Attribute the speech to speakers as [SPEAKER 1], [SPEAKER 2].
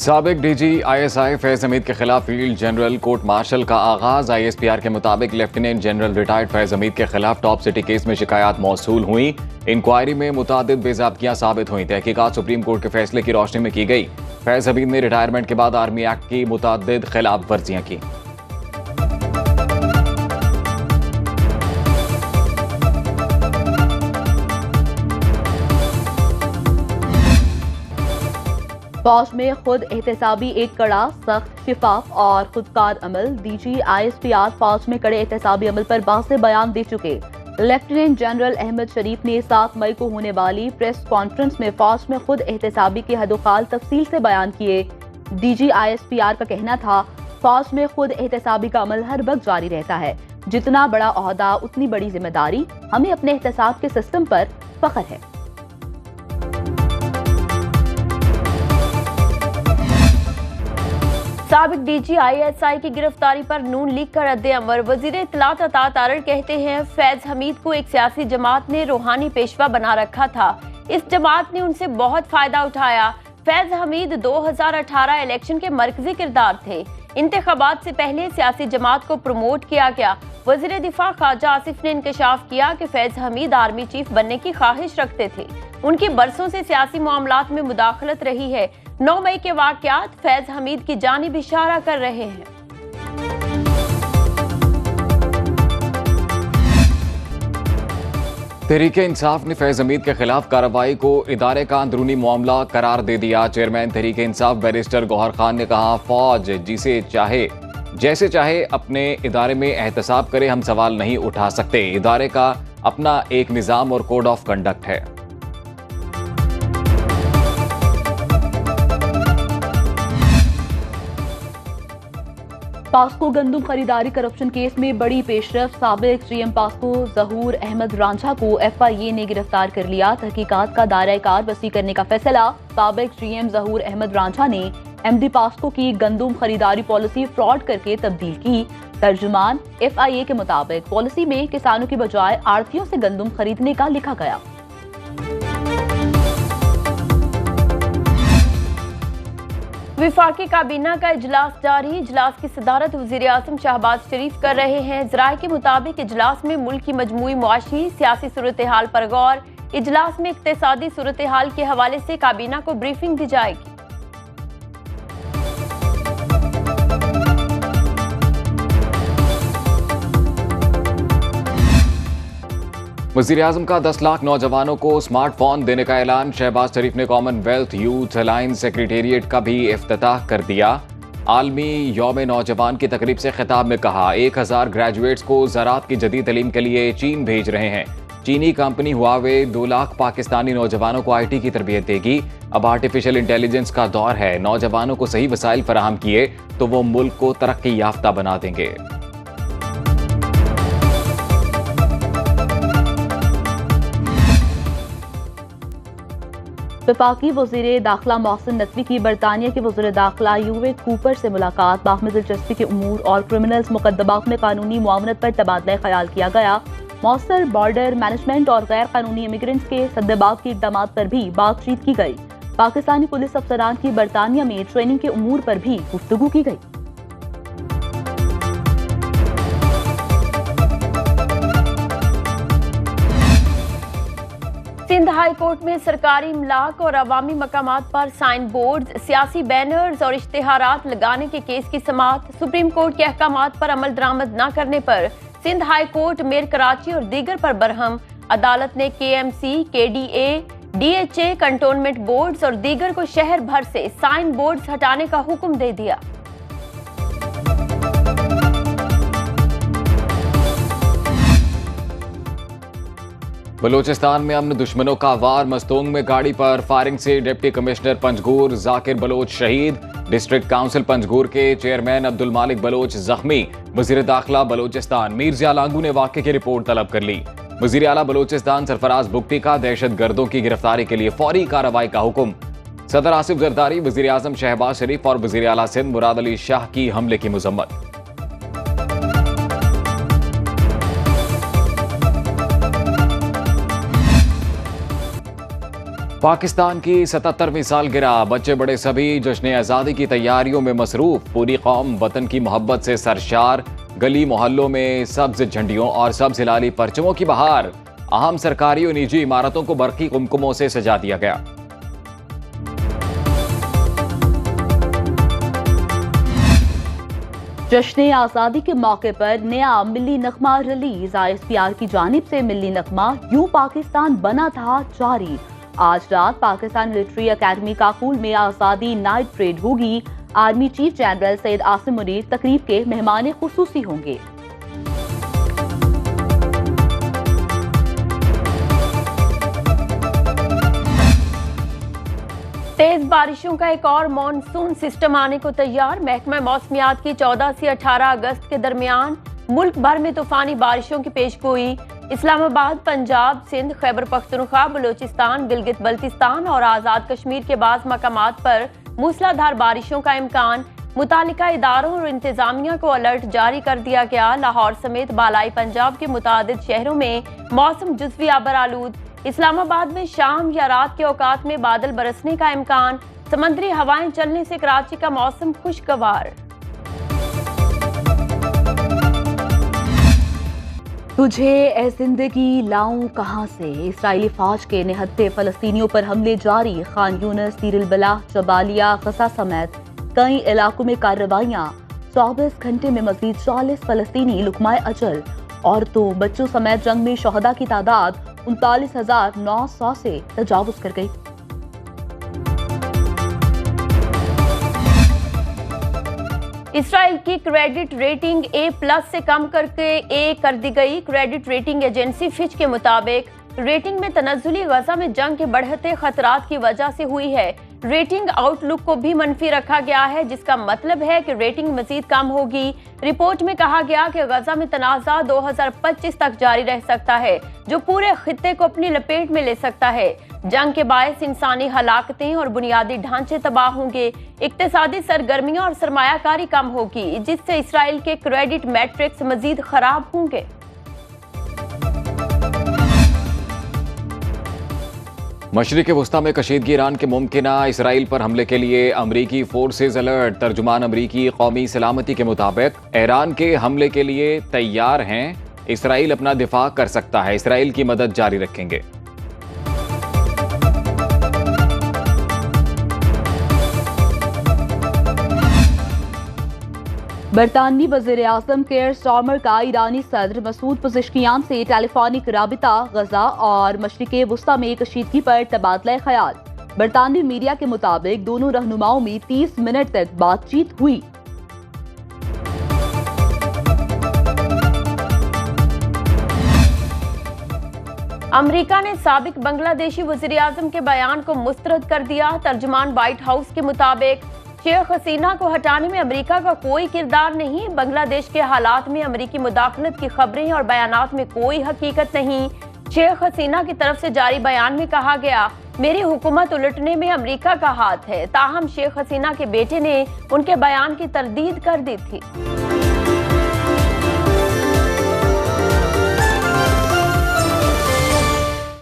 [SPEAKER 1] साबिक DG ISI Faiz Hamid के खिलाफ फील्ड जनरल कोर्ट मार्शल का आगाज। आईएसपीआर के मुताबिक lieutenant general retired Faiz Hamid के खिलाफ टॉप सिटी केस में शिकायत मौसूल हुई। इंक्वायरी में मुतादिद बेज़ाब्तियां साबित हुई। तहकीकात सुप्रीम कोर्ट के फैसले की रोशनी में की गई। फैज हमीद ने रिटायरमेंट के बाद आर्मी एक्ट की मुतादिद खिलाफ वर्जियां की।
[SPEAKER 2] फौज में खुद एहतसाबी एक कड़ा, सख्त, शिफाफ और खुदकार अमल। डीजी आईएसपीआर फौज में कड़े एहतसाबी अमल पर वाज़ेह बयान दे चुके। लेफ्टिनेंट जनरल अहमद शरीफ ने 7 मई को होने वाली प्रेस कॉन्फ्रेंस में फौज में खुद एहतसाबी के हदोखाल तफसील से बयान किए। डीजी आईएसपीआर का कहना था, फौज में खुद एहतसाबी का अमल हर वक्त जारी रहता है। जितना बड़ा ओहदा उतनी बड़ी जिम्मेदारी। हमें अपने एहतसाब के सिस्टम पर फख्र है।
[SPEAKER 3] साबिक डीजी आईएसआई की गिरफ्तारी पर नून लीग का रद्द-ए-अमल। वजीर इत्तलात अता तारड़ कहते हैं, फैज हमीद को एक सियासी जमात ने रूहानी पेशवा बना रखा था। इस जमात ने उनसे बहुत फायदा उठाया। फैज हमीद 2018 इलेक्शन के मरकजी किरदार थे। इंतखाबात से पहले सियासी जमात को प्रमोट किया गया। वजीर दिफा ख्वाजा आसिफ ने इंकशाफ किया कि फैज हमीद आर्मी चीफ बनने की ख्वाहिश रखते थे। उनकी बरसों से सियासी मामलात में मुदाखलत रही है। 9 मई के वाकयात फैज हमीद की जानिब इशारा कर रहे हैं।
[SPEAKER 1] तहरीके इंसाफ ने फैज हमीद के खिलाफ कार्रवाई को इदारे का अंदरूनी मामला करार दे दिया। चेयरमैन तहरीके इंसाफ बैरिस्टर गौहर खान ने कहा, फौज जिसे चाहे जैसे चाहे अपने इदारे में एहतसाब करे, हम सवाल नहीं उठा सकते। इदारे का अपना एक निज़ाम और कोड ऑफ कंडक्ट है।
[SPEAKER 2] पास्को गंदुम खरीदारी करप्शन केस में बड़ी पेशरफ। साबिक जीएम पास्को जहूर अहमद रांझा को एफआईए ने गिरफ्तार कर लिया। तहकीकात का दायरा कार वसी करने का फैसला। साबिक जीएम जहूर अहमद रांझा ने एमडी पास्को की गंदुम खरीदारी पॉलिसी फ्रॉड करके तब्दील की। तर्जुमान एफआईए के मुताबिक पॉलिसी में किसानों की बजाय आड़तियों से गंदुम खरीदने का लिखा गया।
[SPEAKER 3] विफाकी काबीना का इजलास जारी। इजलास की सदारत वज़ीर आज़म शहबाज शरीफ कर रहे हैं। ज़राए के मुताबिक इजलास में मुल्क की मजमूई मुआशी सियासी सूरत हाल पर गौर। इजलास में इक्तिसादी सूरत हाल के हवाले से काबीना को ब्रीफिंग दी जाएगी।
[SPEAKER 1] वज़ीर आज़म का 10 लाख नौजवानों को स्मार्टफोन देने का ऐलान। शहबाज शरीफ ने कॉमनवेल्थ यूथ अलायंस सेक्रेटेरिएट का भी इफ्तिताह कर दिया। आलमी यौम नौजवान की तकरीब से खिताब में कहा, 1000 ग्रेजुएट्स को ज़राअत की जदीद तलीम के लिए चीन भेज रहे हैं। चीनी कंपनी हुआवे 2 लाख पाकिस्तानी नौजवानों को IT की तरबियत देगी। अब आर्टिफिशियल इंटेलिजेंस का दौर है। नौजवानों को सही वसाइल फराहम किए तो वो मुल्क को तरक्की याफ्ता बना देंगे।
[SPEAKER 2] वफाकी वज़ीर दाखिला मोहसिन नकवी की बरतानिया के वज़ीर दाखिला यूवे कूपर से मुलाकात। बाहमी दिलचस्पी के उमूर और क्रिमिनल्स मुकदमात में कानूनी मुआवनत पर तबादला ख्याल किया गया। मौसर बॉर्डर मैनेजमेंट और गैर कानूनी इमिग्रेंट्स के सद्देबाब के इक़दाम पर भी बातचीत की गई। पाकिस्तानी पुलिस अफसरान की बरतानिया में ट्रेनिंग के उमूर पर भी गुफ्तगू की गई।
[SPEAKER 3] सिंध हाई कोर्ट में सरकारी इमलाक और अवामी मकामात पर साइन बोर्ड, सियासी बैनर्स और इश्तिहारात लगाने के केस की समाअत। सुप्रीम कोर्ट के अहकामात पर अमल दरामद न करने पर Sindh high court mayor Karachi और दीगर पर बरहम। अदालत ने KMC, KDA, DHA, cantonment boards और दीगर को शहर भर से साइन बोर्ड्स हटाने का हुक्म दे दिया।
[SPEAKER 1] बलोचिस्तान में अमन दुश्मनों का वार। मस्तोंग में गाड़ी पर फायरिंग से डिप्टी कमिश्नर पंजगूर जाकिर बलोच शहीद। डिस्ट्रिक्ट काउंसिल पंजगूर के चेयरमैन अब्दुल मालिक बलोच जख्मी। वजीर दाखिला बलोचिस्तान मीर जिया लांगू ने वाक़े की रिपोर्ट तलब कर ली। वजीर आला बलोचिस्तान सरफराज बुगटी का दहशत गर्दों की गिरफ्तारी के लिए फौरी कार्रवाई का हुक्म। सदर आसिफ जरदारी, वजीर आज़म शहबाज शरीफ और वजीर आला सिंध मुराद अली शाह की हमले की मजम्मत। पाकिस्तान की 77वीं सालगिरह, बच्चे बड़े सभी जश्न आज़ादी की तैयारियों में मसरूफ। पूरी कौम वतन की मोहब्बत से सरशार। गली मोहल्लों में सब्ज झंडियों और सब्ज हिलाली परचमों की बहार। अहम सरकारी और निजी इमारतों को बरकी कुमकुमों से सजा दिया गया।
[SPEAKER 2] जश्न आज़ादी के मौके पर नया मिली नगमा रिलीज। ISPR की जानिब से मिली नगमा यूं पाकिस्तान बना था जारी। आज रात पाकिस्तान मिलिट्री अकेडमी काकुल में आज़ादी नाइट परेड होगी। Army chief general Syed Asim Munir तकरीब के मेहमान खुसूसी होंगे।
[SPEAKER 3] तेज बारिशों का एक और मॉनसून सिस्टम आने को तैयार। महकमा मौसमियात की 14 से 18 अगस्त के दरमियान मुल्क भर में तूफानी बारिशों की पेशगोई। इस्लामाबाद, पंजाब, सिंध, खैबर पख्तूनख्वा, बलूचिस्तान, गिलगित बल्तिस्तान और आज़ाद कश्मीर के बाज़ मकामात पर मूसलाधार बारिशों का इम्कान। मुतालिका इदारों और इंतजामिया को अलर्ट जारी कर दिया गया। लाहौर समेत बालाई पंजाब के मुतादिद शहरों में मौसम जुज़वी आबर आलूद। इस्लामाबाद में शाम या रात के औकात में बादल बरसने का इम्कान। समंदरी हवाएं चलने से कराची का मौसम खुशगवार।
[SPEAKER 2] तुझे ए जिंदगी लाऊं कहां से। इस्राएली फौज के निहत्थे फलस्तीनियों पर हमले जारी। खान यूनिस, दीर अल बलाह, जबालिया, गजा समेत कई इलाकों में कार्रवाइयां। 24 घंटे में मजीद 40 फलस्तीनी लुकमाए अजल। औरतों, बच्चों समेत जंग में शहदा की तादाद 39,900 से तजावुज कर गई।
[SPEAKER 3] इसराइल की क्रेडिट रेटिंग A+ से कम करके A कर दी गई। क्रेडिट रेटिंग एजेंसी फिच के मुताबिक रेटिंग में तनज़्ज़ुली गजा में जंग के बढ़ते खतरात की वजह से हुई है। रेटिंग आउटलुक को भी मनफी रखा गया है, जिसका मतलब है कि रेटिंग मजीद कम होगी। रिपोर्ट में कहा गया कि गजा में तनाज़ा 2025 तक जारी रह सकता है, जो पूरे खित्ते को अपनी लपेट में ले सकता है। जंग के बायस इंसानी हलाकतें और बुनियादी ढांचे तबाह होंगे। इक्तिसादी सरगर्मियां और सरमायाकारी कम होगी, जिससे इसराइल के क्रेडिट मैट्रिक्स मजीद खराब होंगे।
[SPEAKER 1] मशरिक़ वस्ता में कशीदगी ईरान के मुमकिना इसराइल पर हमले के लिए अमरीकी फोर्सेज अलर्ट। तर्जुमान अमरीकी कौमी सलामती के मुताबिक ईरान के हमले के लिए तैयार हैं। इसराइल अपना दिफा कर सकता है। इसराइल की मदद जारी रखेंगे।
[SPEAKER 2] बरतानवी वज़ीर आज़म केयर स्टार्मर का ईरानी सदर मसूद पज़ेश्कियान से टेलीफोनिक राबिता। गजा और मशरिक़ वस्ता में कशीदगी पर तबादला ख्याल। बरतानवी मीडिया के मुताबिक दोनों रहनुमाओं में 30 मिनट तक बातचीत हुई।
[SPEAKER 3] अमेरिका ने साबिक बांग्लादेशी वज़ीर आज़म के बयान को मुस्तरद कर दिया। तर्जुमान व्हाइट हाउस के मुताबिक शेख हसीना को हटाने में अमेरिका का कोई किरदार नहीं। बांग्लादेश के हालात में अमेरिकी मुदाखलत की खबरें और बयानात में कोई हकीकत नहीं। शेख हसीना की तरफ से जारी बयान में कहा गया, मेरी हुकूमत उलटने में अमेरिका का हाथ है। ताहम शेख हसीना के बेटे ने उनके बयान की तरदीद कर दी थी।